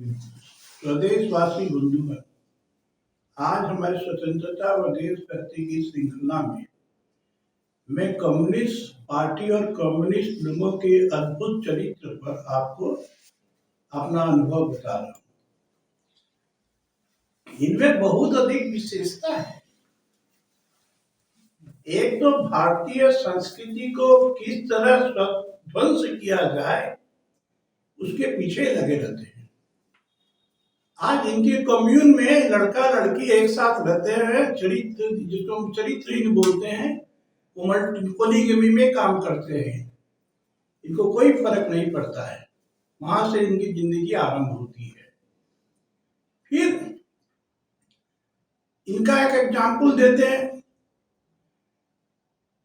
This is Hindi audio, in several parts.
स्वदेशवासी बंधुगण, आज हमारे स्वतंत्रता व देशभक्ति की श्रृंखला में मैं कम्युनिस्ट पार्टी और कम्युनिस्ट लोगों के अद्भुत चरित्र पर आपको अपना अनुभव बता रहा हूँ। इनमें बहुत अधिक विशेषता है। एक तो भारतीय संस्कृति को किस तरह ध्वंस किया जाए उसके पीछे लगे रहते हैं। आज इनके कम्यून में लड़का लड़की एक साथ रहते हैं, चरित्र जिसको हम चरित्रहीन बोलते हैं, वो पॉलीगमी में काम करते हैं। इनको कोई फर्क नहीं पड़ता है, वहां से इनकी जिंदगी आरंभ होती है। फिर इनका एक एग्जाम्पल देते हैं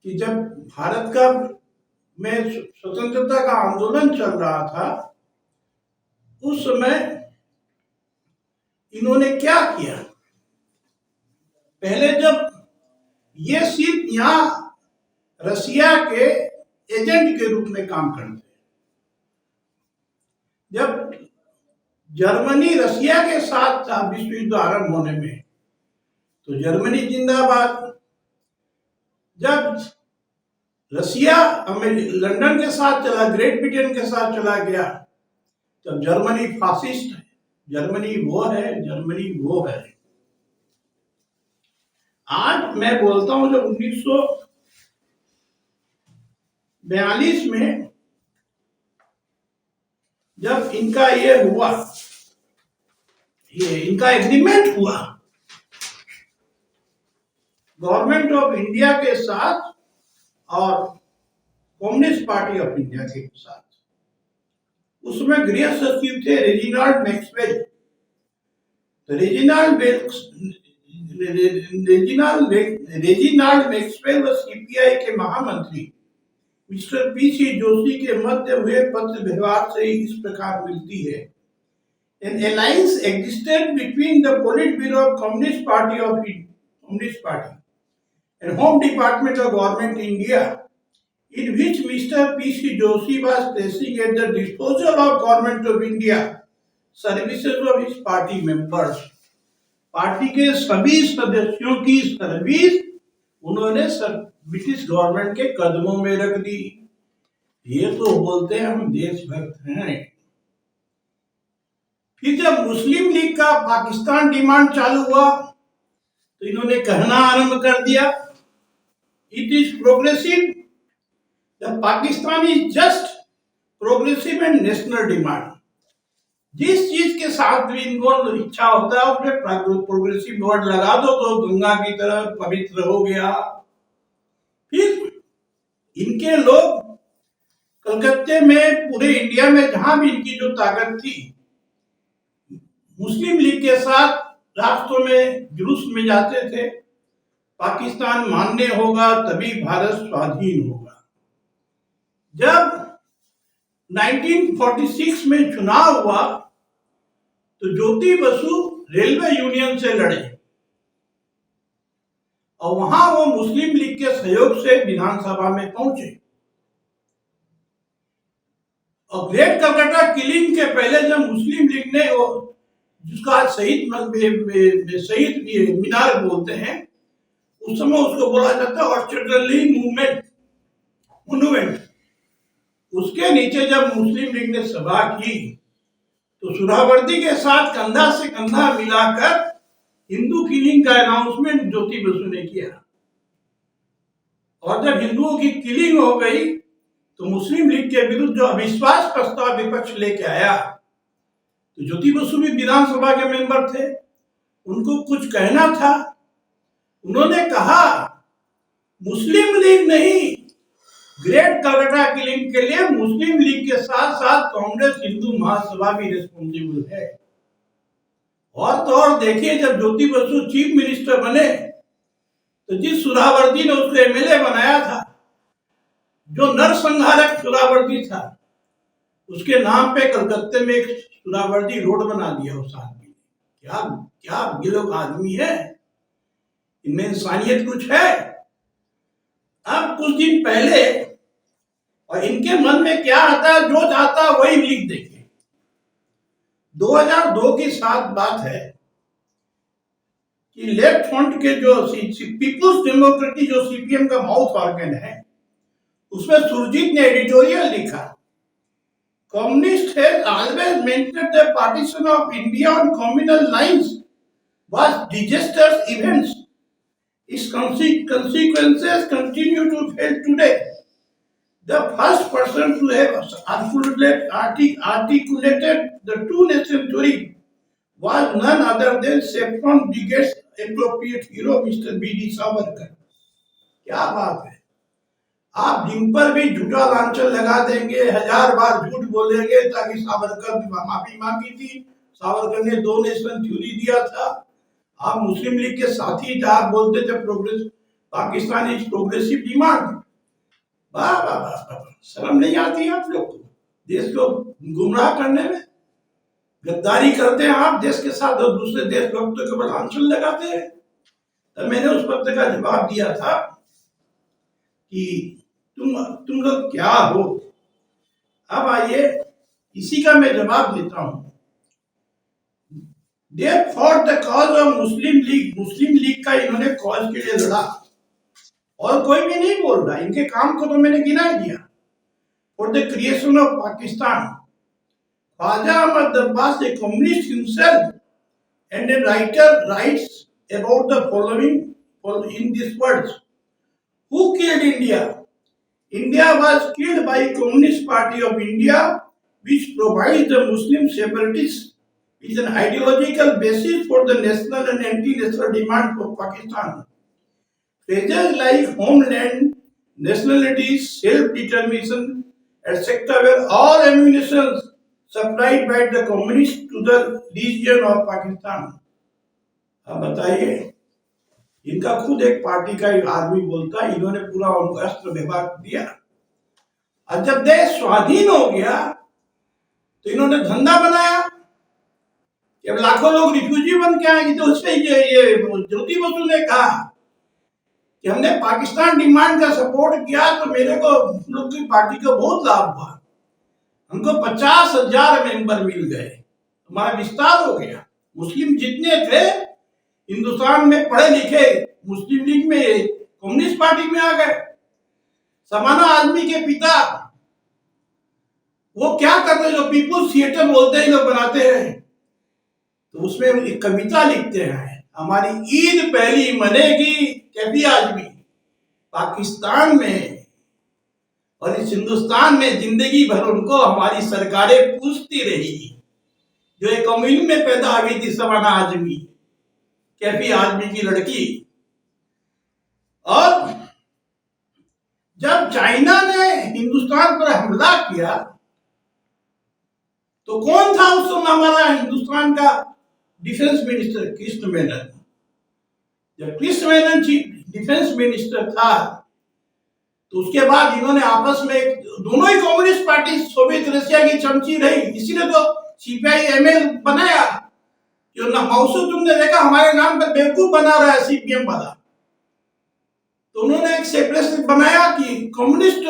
कि जब भारत का में स्वतंत्रता का आंदोलन चल रहा था, उस समय इन्होंने क्या किया। पहले जब ये सिर्फ यहाँ रसिया के एजेंट के रूप में काम करते, जब जर्मनी रसिया के साथ था विश्व युद्ध आरंभ होने में, तो जर्मनी जिंदाबाद। जब रसिया लंदन के साथ चला, ग्रेट ब्रिटेन के साथ चला गया, तब जर्मनी फासिस्ट है, जर्मनी वो है, जर्मनी वो है। आज मैं बोलता हूं, जब 1942 में जब इनका ये हुआ, ये इनका एग्रीमेंट हुआ गवर्नमेंट ऑफ इंडिया के साथ और कम्युनिस्ट पार्टी ऑफ इंडिया के साथ, उसमें गृह सचिव थे रेजिनाल्ड मैक्सवेल। तो रेजिनाल्ड मैक्सवेल व सीपीआई के महामंत्री मिस्टर पीसी जोशी के मध्य हुए पत्र व्यवहार से इस प्रकार मिलती है। An alliance existed between the Politburo of Communist Party and Home Department of Government India, in which Mr. P.C. Joshi was placing at the disposal of Government of India services of his party members. Party के सभी सदस्यों की सर्विस उन्होंने ब्रिटिश गवर्नमेंट के कदमों में रख दी। ये तो बोलते हैं हम देशभक्त हैं। फिर जब मुस्लिम लीग का पाकिस्तान डिमांड चालू हुआ, तो इन्होंने कहना आरंभ कर दिया, it is progressive, the Pakistan is just progressive and national demand. जिस चीज के साथ भी इनको इच्छा होता है उसमें प्रोग्रेसिव वर्ड लगा दो तो गंगा की तरह पवित्र हो गया। फिर इनके लोग कलकत्ते में, पूरे इंडिया में जहां भी इनकी जो ताकत थी, मुस्लिम लीग के साथ रास्तों में जुलूस में जाते थे, पाकिस्तान मान्य होगा तभी भारत स्वाधीन होगा। जब 1946 में चुनाव हुआ तो ज्योति बसु रेलवे यूनियन से लड़े और वहां वो मुस्लिम लीग के सहयोग से विधानसभा में पहुंचे। और ग्रेट कलकत्ता किलिंग के पहले जब मुस्लिम लीग ने, जिसका शहीद मीनार बोलते हैं, उस समय उसको बोला जाता है ऑर्चर्ड मूवमेंट, उसके नीचे जब मुस्लिम लीग ने सभा की तो सुहरावर्दी के साथ कंधा से कंधा मिलाकर हिंदू किलिंग का अनाउंसमेंट ज्योति बसु ने किया। और जब हिंदुओं की किलिंग हो गई तो मुस्लिम लीग के विरुद्ध जो अविश्वास प्रस्ताव विपक्ष लेके आया, तो ज्योति बसु भी विधानसभा के मेंबर थे, उनको कुछ कहना था। उन्होंने कहा मुस्लिम लीग नहीं, ग्रेट कलकत्ता किलिंग के लिए मुस्लिम लीग के साथ साथ कांग्रेस हिंदू महासभा भी रिस्पॉन्सिबल है। और तो और देखिए, जब ज्योति बसु चीफ मिनिस्टर बने तो जिस सुहरावर्दी ने उसको एमएलए बनाया था, जो नरसंहारक सुहरावर्दी था, उसके नाम पे कलकत्ते में एक सुहरावर्दी रोड बना दिया उस आदमी ने। क्या ये लोग आदमी है, इनमें इंसानियत कुछ है। अब कुछ दिन पहले, और इनके मन में क्या आता है, जो चाहता वही लिख देंगे। 2002 की साथ बात है कि लेफ्ट फ्रंट के जो पीपुल्स डेमोक्रेटिक जो सीपीएम का माउथ ऑर्गन है, उसमें सुरजीत ने एडिटोरियल लिखा, communist has always maintained the partition of India on communal lines was disasters events, its consequences continue to fail today. The first person to have articulated the two-nation theory was none other than Saffron Brigade's appropriate hero, Mr. B.D. Savarkar. क्या बात है! आप जिन पर भी झूठा लांछन लगा देंगे, 1000 बार झूठ बोलेंगे ताकि सावरकर ने माफी मांगी थी, सावरकर ने दो नेशन थ्योरी दिया था, आप मुस्लिम लीग के साथी थे, आप बोलते थे progress Pakistan is progressive demand. वाह वाह वाह, शर्म नहीं आती आप लोग को देश को गुमराह करने में? गद्दारी करते हैं आप देश के साथ और दूसरे देशभक्तों के ऊपर लांछन लगाते हैं। तो मैंने उस पत्र का जवाब दिया था कि तुम लोग क्या हो। अब आइए इसी का मैं जवाब देता हूं। They fought the cause of Muslim league का इन्होंने कॉज के लिए लड़ा, और कोई भी नहीं बोल रहा, इनके काम को तो मैंने गिना ही दिया। For the creation of Pakistan, Khwaja Ahmad Abbas, a communist himself and a writer, writes about the following in these words: who killed India? India was killed by Communist Party of India, which provides the Muslim separatists is an ideological basis for the national and anti-national demand for Pakistan. Phrases like homeland, nationality, self-determination, etc. were all ammunition supplied by the communists to the region of Pakistan. अब बताइए, इनका खुद एक पार्टी का एक आदमी बोलता है, इन्होंने पूरा उनको अस्त्र विभाग दिया। और जब देश स्वाधीन हो गया तो इन्होंने धंधा बनाया, अब लाखों लोग रिफ्यूजी बन के आएंगे। तो उससे ये ज्योति बसु ने कहा कि हमने पाकिस्तान डिमांड का सपोर्ट किया तो मेरे को हम लोग की पार्टी को बहुत लाभ हुआ, हमको 50,000 मेंबर मिल गए, हमारा विस्तार हो गया। मुस्लिम जितने थे हिंदुस्तान में पढ़े लिखे, मुस्लिम लीग में, कम्युनिस्ट पार्टी में आ गए। समाना आजमी के पिता वो क्या करते, जो पीपुल्स थिएटर बोलते हैं, लोग बनाते हैं, तो उसमें एक कविता लिखते हैं, हमारी ईद पहली मनेगी कैफी आजमी पाकिस्तान में, और इस हिंदुस्तान में जिंदगी भर उनको हमारी सरकारें पूछती रही। जो एक कम्युनिज्म में पैदा हुई थी समाना आजमी, कैफी आजमी की लड़की। और जब चाइना ने हिंदुस्तान पर हमला किया तो कौन था उस समय हमारा हिंदुस्तान का डिफेंस मिनिस्टर? कृष्ण मेनन। जब कृष्ण मेनन डिफेंस मिनिस्टर था तो उसके बाद इन्होंने आपस में, दोनों ही कम्युनिस्ट पार्टी सोवियत रशिया की चमची रही, इसीलिए तो CPI-ML बनाया। जो माओ तुमने देखा हमारे नाम पर बेवकूफ बना रहा है CPM वाला, तो उन्होंने एक सेपरेशन बनाया कि कम्युनिस्ट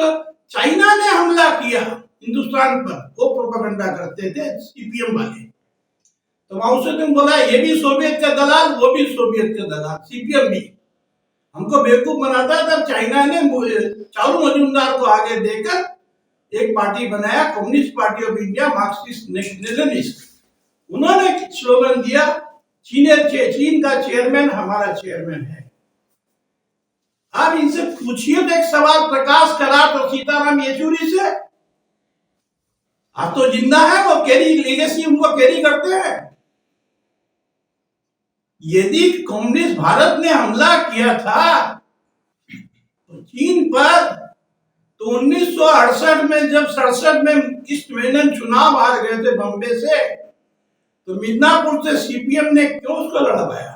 चाइना ने हमला किया हिंदुस्तान पर, वो प्रोपेगेंडा करते थे CPM वाले। तो माओ सेतुंग बोला ये भी सोवियत का दलाल, वो भी सोवियत का दलाल, CPM भी हमको बेवकूफ बनाता है। तब चाइना ने चारू मजूमदार को आगे देकर एक पार्टी बनाया, communist party of India, Marxist nationalist. उन्होंने स्लोगन दिया, चीन का चेयरमैन हमारा चेयरमैन है। आप इनसे पूछिए तो एक सवाल प्रकाश कराट और सीताराम येचुरी से, आप तो जिंदा है, वो कैरी लेगेसी उनको कैरी करते हैं। यदि कम्युनिस्ट भारत ने हमला किया था तो चीन पर, तो 1968 में जब 67 में कृष्ण मेनन चुनाव हार गए थे बॉम्बे से, तो मिदनापुर से CPM ने क्यों उसको लड़वाया?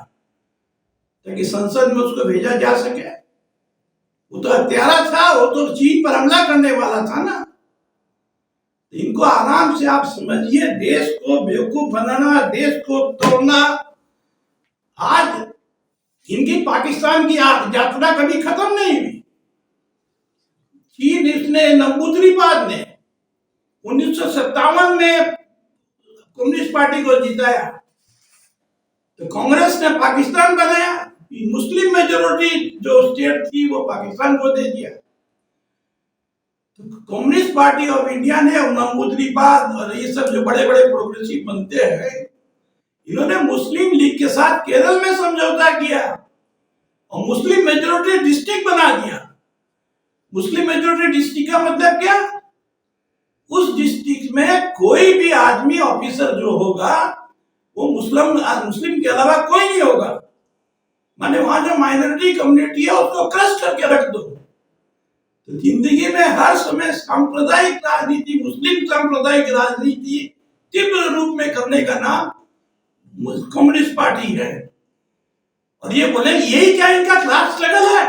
ताकि संसद में उसको भेजा जा सके। वो तो हत्यारा था, वो तो चीन पर हमला करने वाला था ना। इनको आराम से आप समझिए, देश को बेवकूफ बनाना, देश को तोड़ना। आज इनकी पाकिस्तान की यात्रा कभी खत्म नहीं हुई। चीन इसने नंबूदरीबाद ने 1957 में कम्युनिस्ट पार्टी को जिताया, तो कांग्रेस ने पाकिस्तान बनाया, मुस्लिम मेजोरिटी जो स्टेट थी वो पाकिस्तान को दे दिया। तो कम्युनिस्ट पार्टी ऑफ इंडिया ने, नमूदरीबाद और ये सब जो बड़े बड़े प्रोग्रेसिव बनते हैं, इन्होंने मुस्लिम लीग के साथ केरल में समझौता किया और मुस्लिम मेजोरिटी डिस्ट्रिक्ट बना दिया। मुस्लिम मेजोरिटी डिस्ट्रिक्ट का मतलब क्या? उस डिस्ट्रिक्ट में कोई भी आदमी ऑफिसर जो होगा वो मुस्लिम के अलावा कोई नहीं होगा। माने वहां जो माइनॉरिटी कम्युनिटी है उसको क्रश करके रख दो। तो जिंदगी में हर समय सांप्रदायिक राजनीति, मुस्लिम सांप्रदायिक राजनीति तीव्र रूप में करने का नाम कम्युनिस्ट पार्टी है। और ये बोले यही क्या इनका क्लास स्ट्रगल है?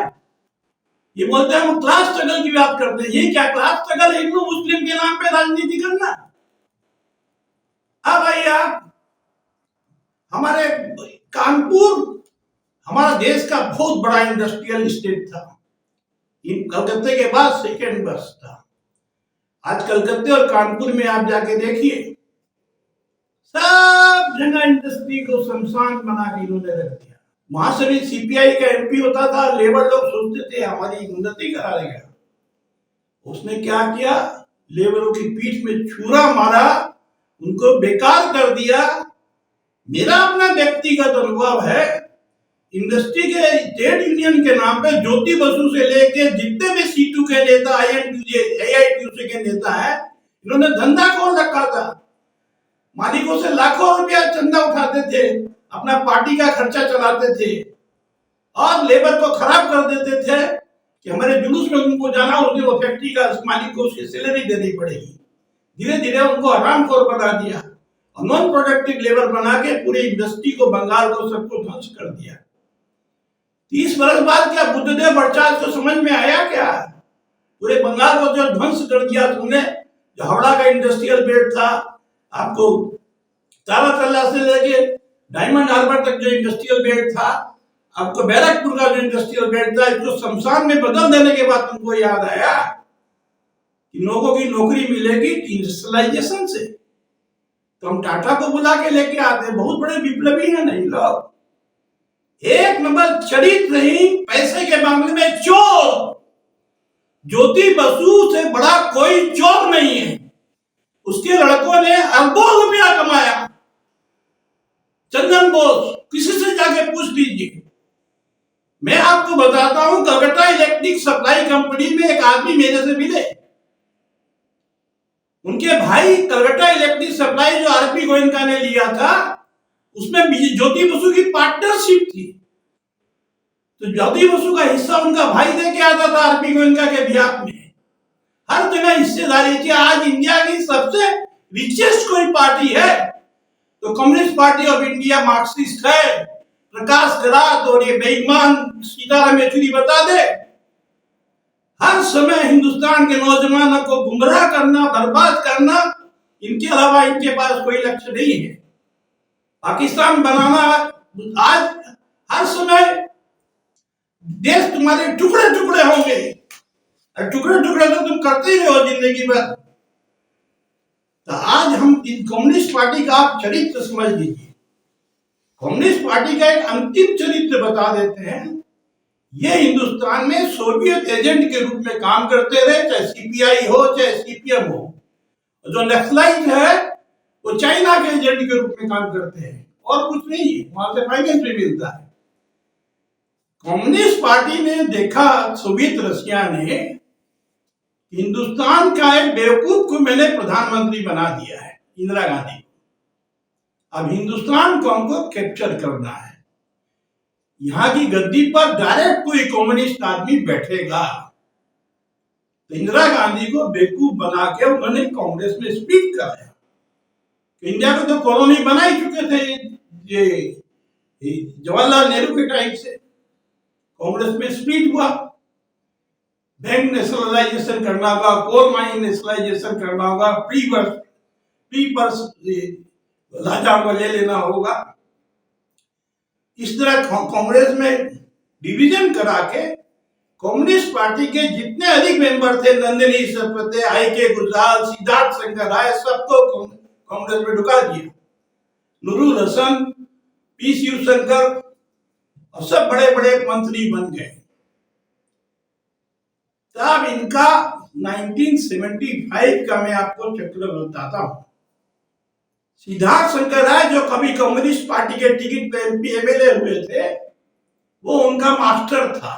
ये बोलते हैं हम क्लास स्ट्रगल की बात करते हैं। ये क्या क्लास स्ट्रगल है? हिंदू मुस्लिम के नाम पे राजनीति करना? अब भाई आप, हमारे कानपुर हमारा देश का बहुत बड़ा इंडस्ट्रियल स्टेट था। कलकत्ते के बाद सेकेंड बस था। आज कलकत्ते और कानपुर में आप जाके देखिए, सब जगह इंडस्ट्री को शमशान बना के इन्होंने रख दिया। वहां से भी सीपीआई का एमपी होता था, लेबर लोग सोचते थे हमारी उन्नति करा देगा। उसने क्या किया? लेबरों की पीठ में छुरा मारा, उनको बेकार कर दिया। मेरा अपना व्यक्तिगत अनुभव है, इंडस्ट्री के ट्रेड यूनियन के नाम पे ज्योति बसु से लेके जितने भी C2 के नेता, AITUC के नेता है, इन्होंने धंधा खोल रखा था। मालिकों से लाखों रुपया चंदा उठाते थे, अपना पार्टी का खर्चा चलाते थे और लेबर को खराब कर देते थे कि हमारे जुलूस में उनको जाना, उनके वो फैक्ट्री का मालिक को उसकी सैलरी देनी पड़ेगी। धीरे धीरे उनको हरामखोर बना दिया और नॉन प्रोडक्टिव लेबर बना के पूरी इंडस्ट्री को, बंगाल को, सबको ध्वंस कर दिया। 30 वर्ष बाद क्या बुद्धदेव भट्टाचार्य को समझ में आया क्या? पूरे बंगाल को जो ध्वंस कर दिया तुमने। जो हावड़ा का इंडस्ट्रियल बेल्ट था, आपको तारातल्ला से लेके डायमंड हार्बर तक जो इंडस्ट्रियल बेल्ट था, आपको बैरकपुर का जो इंडस्ट्रियल बेल्ट था, इसको शमशान में बदल देने के बाद तुमको याद आया कि लोगों की नौकरी मिलेगी इंडस्ट्रियलाइजेशन से। तो हम टाटा को बुला के लेके आते, बहुत बड़े विप्लवी हैं नहीं लोग। एक नंबर चरित्रहीन, पैसे के मामले में चोर। ज्योति बसु से बड़ा कोई चोर नहीं है। उसके लड़कों ने अरबों रुपया कमाया। चंदन बोस, किसी से जाके पूछ लीजिए। मैं आपको बताता हूं, कलकत्ता इलेक्ट्रिक सप्लाई कंपनी में एक आदमी मेरे से मिले। उनके भाई कलकत्ता इलेक्ट्रिक सप्लाई जो आरपी गोयनका ने लिया था, उसमें ज्योति बसु की पार्टनरशिप थी। तो ज्योति बसु का हिस्सा उनका भाई दे के आता था आरपी गोयनका के बिहाफ में। हर जगह हिस्सेदारी थी। आज इंडिया की सबसे रिचेस्ट कोई पार्टी है तो communist party of India Marxist है। प्रकाश करात और ये बेईमान सीताराम येचुरी बता दे, हर समय हिंदुस्तान के नौजवानों को गुमराह करना, बर्बाद करना, इनके अलावा इनके पास कोई लक्ष्य नहीं है। पाकिस्तान बनाना, आज हर समय देश तुम्हारे टुकड़े टुकड़े होंगे, और टुकड़े टुकड़े तो तुम करते ही रहो जिंदगी भर। तो आज हम कम्युनिस्ट पार्टी का आप चरित्र समझ लीजिए। कम्युनिस्ट पार्टी का एक अंतिम चरित्र बता देते हैं। ये हिंदुस्तान में सोवियत एजेंट के रूप में काम करते रहे, चाहे सीपीआई हो चाहे सीपीएम हो। जो नक्सलाइट है वो चाइना के एजेंट के रूप में काम करते हैं और कुछ नहीं है, वहां से फाइनेंस भी मिलता है। कम्युनिस्ट पार्टी ने देखा, सोवियत रशिया ने, हिंदुस्तान का एक बेवकूफ को मैंने प्रधानमंत्री बना दिया है, इंदिरा गांधी। अब हिंदुस्तान को हमको कैप्चर करना है। यहां की गद्दी पर डायरेक्ट कोई कम्युनिस्ट आदमी बैठेगा। तो इंदिरा गांधी को बेवकूफ बना के उन्होंने कांग्रेस में स्प्लिट कराया। इंडिया को तो कॉलोनी बना ही चुके थे ये जवाहरलाल नेहरू के टाइम से। कांग्रेस में स्प्लिट हुआ। बैंक नेशनलाइजेशन करना होगा, कोल माइन नेशनलाइजेशन करना होगा, प्री पर्स राजा को ले लेना होगा। इस तरह कांग्रेस में डिवीजन करा के कम्युनिस्ट पार्टी के जितने अधिक मेंबर थे, नंदिनी सरस्वती, आई के गुजराल, सिद्धार्थ शंकर राय, सबको कांग्रेस में ढुका दिया। नूरुल हसन, पी शिवशंकर और सब बड़े बड़े मंत्री बन गए। तब इनका 1975 का मैं आपको चक्र बताता हूं। सिद्धार्थ शंकर राय जो कभी कम्युनिस्ट पार्टी के टिकट पे एमपी एमएलए हुए थे, वो उनका मास्टर था,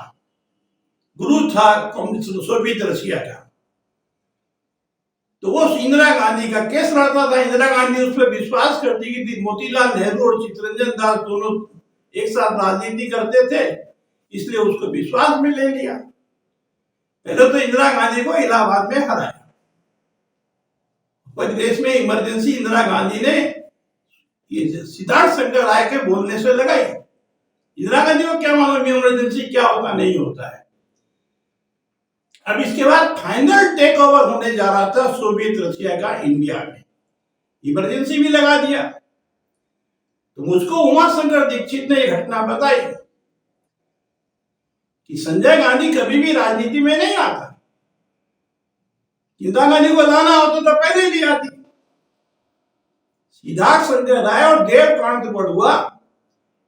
गुरु था सोवियत रशिया का। तो वो इंदिरा गांधी का केस लड़ता था। इंदिरा गांधी उस पर विश्वास करती थी। मोतीलाल नेहरू और चित्तरंजन दास दोनों एक साथ राजनीति करते थे, इसलिए उसको विश्वास में ले लिया। पहले तो इंदिरा गांधी को इलाहाबाद में हराया। देश में इमरजेंसी इंदिरा गांधी ने ये सिद्धार्थ शंकर राय के बोलने से लगाई। इंदिरा गांधी को क्या मालूम इमरजेंसी क्या होता नहीं होता है। अब इसके बाद फाइनल टेक ओवर होने जा रहा था सोवियत रशिया का इंडिया में, इमरजेंसी भी लगा दिया। तो मुझको उमाशंकर दीक्षित ने यह घटना बताई कि संजय गांधी कभी भी राजनीति में नहीं आता। इंदिरा गांधी को लाना होता तो पहले ले आती। सिद्धार्थ शंकर राय और देवकांत बड़ुआ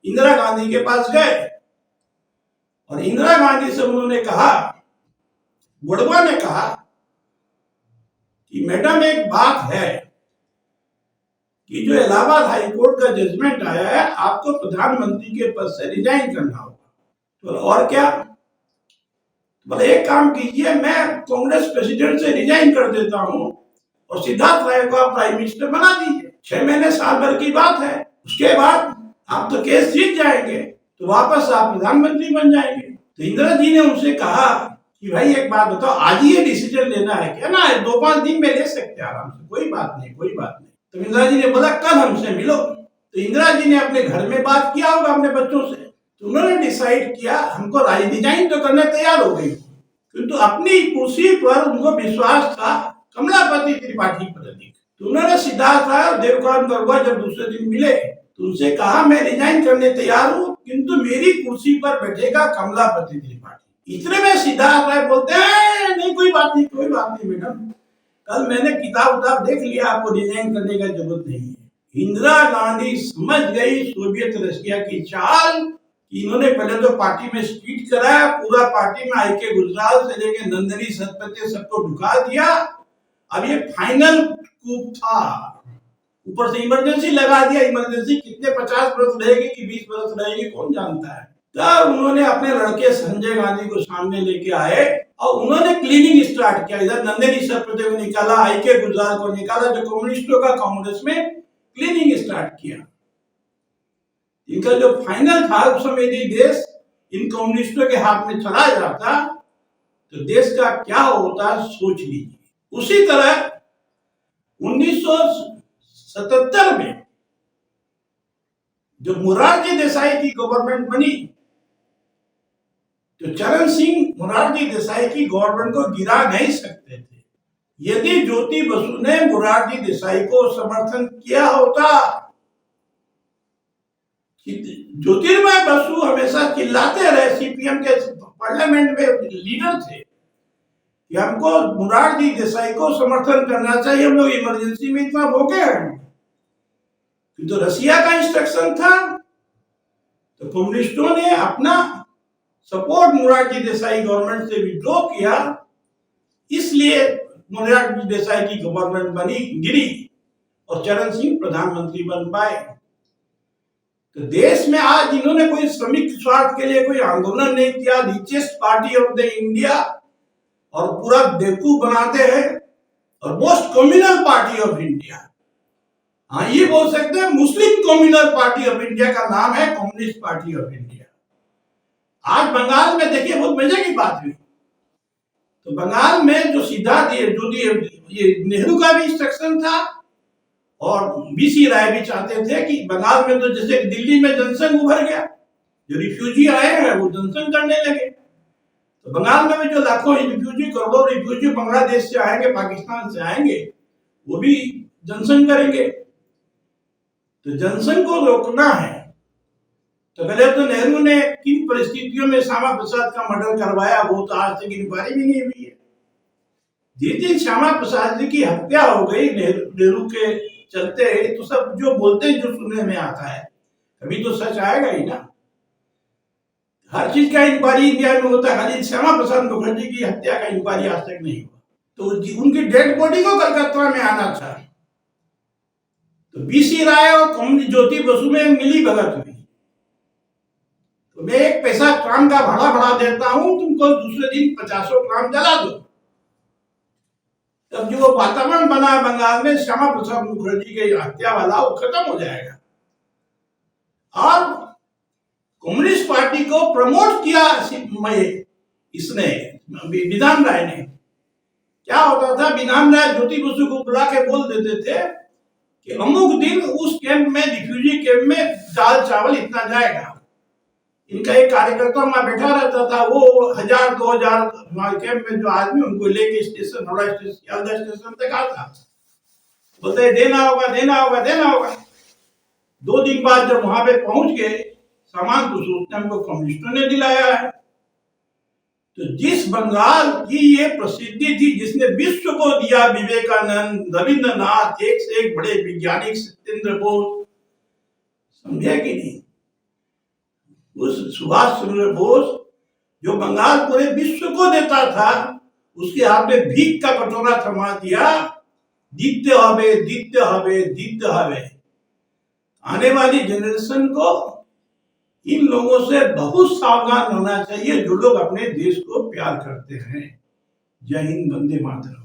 इंदिरा गांधी के पास गए और इंदिरा गांधी से उन्होंने कहा, बड़ुआ ने कहा कि मैडम एक बात है कि जो इलाहाबाद हाई कोर्ट का जजमेंट आया है, आपको प्रधानमंत्री के पद से रिजाइन करना होगा। तो और क्या? बोले एक काम कीजिए, मैं कांग्रेस प्रेसिडेंट से रिजाइन कर देता हूं और सिद्धार्थ राय को आप प्राइम मिनिस्टर बना दीजिए। 6 महीने साल भर की बात है, उसके बाद आप तो केस जीत जाएंगे, तो वापस आप प्रधानमंत्री बन जाएंगे। तो इंदिरा जी ने उनसे कहा कि भाई एक बात बताओ, आज ही ये डिसीजन लेना है क्या? ना 2-5 दिन में ले सकते हैं आराम से, कोई बात नहीं, कोई बात नहीं। तो इंदिरा जी ने बोला कल हमसे मिलो। तो इंदिरा जी ने अपने घर में बात किया होगा अपने बच्चों से, तो उन्होंने डिसाइड किया हमको रिजाइन तो करने तैयार हो गई, किंतु अपनी कुर्सी पर उनको विश्वास था कमलापति त्रिपाठी पर अधिक। तो उन्होंने सिद्धार्थ राय और देवकांत बड़ुआ जब दूसरे दिन मिले तो उनसे कहा मैं रिजाइन करने तैयार हूं, किंतु मेरी कुर्सी पर बैठेगा कमलापति त्रिपाठी। इतने में सिद्धार्थ राय बोलते हैं नहीं कोई बात नहीं, कोई बात नहीं मैडम, कल मैंने किताब देख लिया, आपको रिजाइन करने का जरूरत नहीं है। इंदिरा गांधी समझ गई सोवियत रशिया की चाल कि इन्होंने पहले तो पार्टी में स्पीच कराया, पूरा पार्टी में आई के गुजराल से लेके नंदिनी सतपथे सबको ढुका दिया। अब ये फाइनल कूप था, ऊपर से इमरजेंसी लगा दिया। इमरजेंसी कितने 50 वर्ष रहेगी कि 20 वर्ष रहेगी कौन जानता है। तब उन्होंने अपने लड़के संजय गांधी को सामने लेके आए और उन्होंने क्लीनिंग स्टार्ट किया। इधर नंदिनी सतपथे को निकाला, आई के गुजराल को निकाला, जो कम्युनिस्टों का कांग्रेस में क्लीनिंग स्टार्ट किया। इनका जो फाइनल था, उस समय यदि देश इन कम्युनिस्टों के हाथ में चला जाता तो देश का क्या होता सोच लीजिए। उसी तरह 1977 में जब मोरारजी देसाई की गवर्नमेंट बनी तो चरण सिंह मोरारजी देसाई की गवर्नमेंट को गिरा नहीं सकते थे। यदि ज्योति बसु ने मोरारजी देसाई को समर्थन किया होता, ज्योतिर्मय बसु हमेशा चिल्लाते रहे, सीपीएम के पार्लियामेंट में लीडर थे कि हमको मोरारजी देसाई को समर्थन करना चाहिए, हम लोग इमरजेंसी में इतना भोगे हैं। तो रशिया का इंस्ट्रक्शन था, तो कम्युनिस्टों ने अपना सपोर्ट मोरारजी देसाई गवर्नमेंट से विड्रॉ किया, इसलिए मोरारजी देसाई की गवर्नमेंट बनी, गिरी और चरण सिंह प्रधानमंत्री बन पाए। तो देश में आज इन्होंने कोई श्रमिक स्वार्थ के लिए कोई आंदोलन नहीं किया, richest party of the India, और पूरा बेवकूफ बनाते हैं, और most communal party of India. हाँ, ये बोल सकते हैं मुस्लिम कम्युनल पार्टी ऑफ इंडिया का नाम है कम्युनिस्ट पार्टी ऑफ इंडिया। आज बंगाल में देखिए बहुत मजे की बात हुई। तो बंगाल में जो सीधा ये नेहरू का भी इंस्ट्रक्शन था और बीसी राय भी चाहते थे कि बंगाल में तो जैसे दिल्ली में जनसंघ उभर गया, जो रिफ्यूजी आए हैं वो जनसंघ करने लगे। तो बंगाल में भी जो लाखों रिफ्यूजी, करोड़ों रिफ्यूजी बांग्लादेश से आएंगे, पाकिस्तान से आएंगे, वो भी जनसंघ करेंगे। तो जनसंघ को रोकना है तो पहले तो नेहरू ने किन परिस्थितियों में श्यामा प्रसाद का मर्डर करवाया, वो तो आज तक इंक्वायरी भी नहीं हुई है। जिस दिन श्यामा प्रसाद जी की हत्या हो गई नेहरू के चलते हैं तो सब जो बोलते हैं जो सुनने में आता है, कभी तो सच आएगा ही ना। हर चीज का इंक्वायरी इंडिया में होता है, खाली श्यामा प्रसाद मुखर्जी की हत्या का इंक्वायरी आज तक नहीं हुआ। तो उनकी डेड बॉडी को कलकत्ता में आना था, तो बीसी राय और ज्योति बसु में मिली भगत हुई। तो मैं एक पैसा ट्राम का भाड़ा बढ़ा देता हूं, तुमको दूसरे दिन 50 ट्राम जला दो। तब जो वातावरण बना बंगाल में श्यामा प्रसाद मुखर्जी की हत्या वाला, वो खत्म हो जाएगा। और कम्युनिस्ट पार्टी को प्रमोट किया इसने, विधान राय ने। क्या होता था, विधान राय ज्योति बसु को बुला के बोल देते थे कि अमुक दिन उस कैंप में, रिफ्यूजी कैंप में दाल चावल इतना जाएगा। इनका एक कार्यकर्ता वहां बैठा रहता था, वो 1000-2000 कैंप में जो आदमी, उनको लेके स्टेशन, हावड़ा स्टेशन तक आता, बोलते देना होगा देना होगा देना होगा। 2 दिन बाद जब वहां पे पहुंच गए, सामान तो सोचते हमको कम्युनिस्टों ने दिलाया है। तो जिस बंगाल की ये प्रसिद्धि थी, जिसने विश्व को दिया, विवेकानंद, रविंद्रनाथ, एक से एक बड़े वैज्ञानिक, सत्येंद्र बोस, समझे कि नहीं, उस सुभाष चंद्र बोस जो बंगाल पूरे विश्व को देता था, उसके हाथ में भीख का कटोरा थमा दिया, दीप्त हवे दीप्त हवे दीप्त हवे। आने वाली जनरेशन को इन लोगों से बहुत सावधान होना चाहिए, जो लोग अपने देश को प्यार करते हैं। जय हिंद, वंदे मातरम।